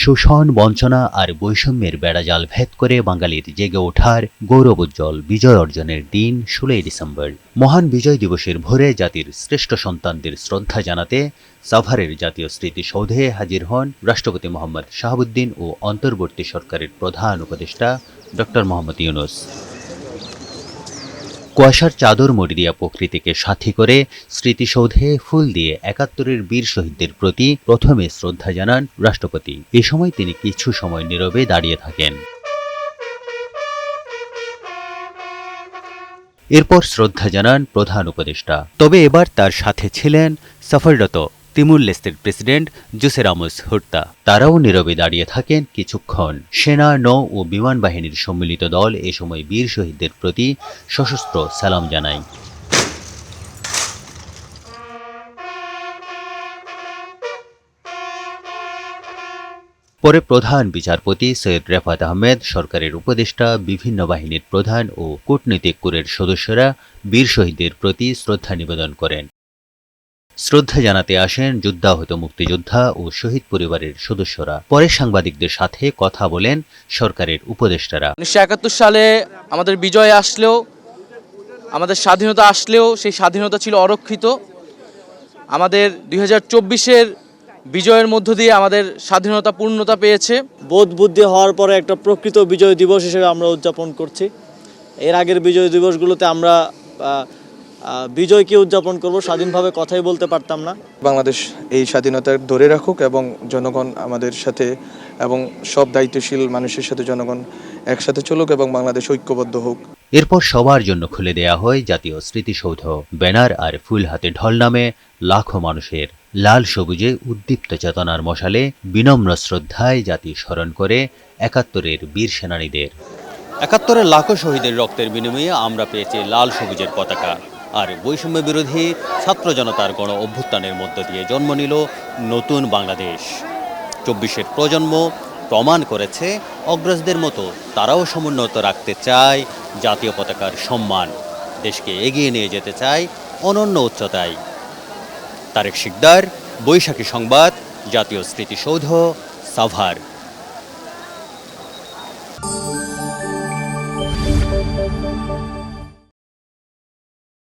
শোষণ, বঞ্চনা আর বৈষম্যের বেড়াজাল ভেদ করে বাঙালির জেগে ওঠার গৌরবোজ্জ্বল বিজয় অর্জনের দিন ১৬ই ডিসেম্বর। মহান বিজয় দিবসের ভোরে জাতির শ্রেষ্ঠ সন্তানদের শ্রদ্ধা জানাতে সাভারের জাতীয় স্মৃতিসৌধে হাজির হন রাষ্ট্রপতি মোহাম্মদ শাহাবুদ্দিন ও অন্তর্বর্তী সরকারের প্রধান উপদেষ্টা ডক্টর মোহাম্মদ ইউনূস। কুয়াশার চাদর মুড়ি দিয়া প্রকৃতিকে সাথী করে স্মৃতিসৌধে ফুল দিয়ে ৭১-এর বীর শহীদদের প্রতি প্রথমে শ্রদ্ধা জানান রাষ্ট্রপতি। এ সময় তিনি কিছু সময় নীরবে দাঁড়িয়ে থাকেন। এরপর শ্রদ্ধা জানান প্রধান উপদেষ্টা। তবে এবার তার সাথে ছিলেন সফররত তিমুর লেস্তের প্রেসিডেন্ট জোসে রামোস হুর্তা। তারাও নীরবে দাঁড়িয়ে থাকেন কিছুক্ষণ। সেনা, নৌ ও বিমান বাহিনীর সম্মিলিত দল এ সময় বীর শহীদদের প্রতি সশস্ত্র সালাম জানায়। পরে প্রধান বিচারপতি সৈয়দ রেফাত আহমেদ, সরকারের উপদেষ্টা, বিভিন্ন বাহিনীর প্রধান ও কূটনৈতিক কোরের সদস্যরা বীর শহীদদের প্রতি শ্রদ্ধা নিবেদন করেন। শ্রদ্ধা জানাতে আসেন যুদ্ধাহত মুক্তিযোদ্ধা ও শহীদ পরিবারের সদস্যরা। পরে সাংবাদিকদের সাথে কথা বলেন সরকারের উপদেষ্টারা। ১৯৭১ সালে আমাদের বিজয় আসলেও, আমাদের স্বাধীনতা আসলেও সেই স্বাধীনতা ছিল অরক্ষিত। আমাদের ২০২৪-এর বিজয়ের মধ্য দিয়ে আমাদের স্বাধীনতা পূর্ণতা পেয়েছে। বোধ বুদ্ধি হওয়ার পরে একটা প্রকৃত বিজয় দিবস হিসেবে আমরা উদযাপন করছি। এর আগের বিজয় দিবসগুলোতে আমরা বিজয়কে উদযাপন করব, স্বাধীনভাবে কথাই বলতে পারতাম না। বাংলাদেশ এই স্বাধীনতা ধরে রাখুক এবং জনগণ আমাদের সাথে এবং সব দায়িত্বশীল মানুষের সাথে জনগণ একসাথে চলুক এবং বাংলাদেশ ঐক্যবদ্ধ হোক। এরপর সবার জন্য খুলে দেয়া হয় জাতীয় স্মৃতিসৌধ। ব্যানার আর ফুল হাতে ঢল নামে লাখো মানুষের লাল সবুজে উদ্দীপ্ত চেতনার মশালে বিনম্র শ্রদ্ধায় জাতি স্মরণ করে ৭১-এর বীর সেনানীদের। ৭১-এর লাখো শহীদের রক্তের বিনিময়ে আমরা পেয়েছি লাল সবুজের পতাকা। আর বৈষম্য বিরোধী ছাত্র জনতার গণ অভ্যুত্থানের মধ্য দিয়ে জন্ম নিল নতুন বাংলাদেশ। ২৪-এর প্রজন্ম প্রমাণ করেছে অগ্রজদের মতো তারাও সমুন্নত রাখতে চায় জাতীয় পতাকার সম্মান, দেশকে এগিয়ে নিয়ে যেতে চায় অনন্য উচ্চতায়। তারেক শিকদার, বৈশাখী সংবাদ, জাতীয় স্মৃতিসৌধ, সাভার।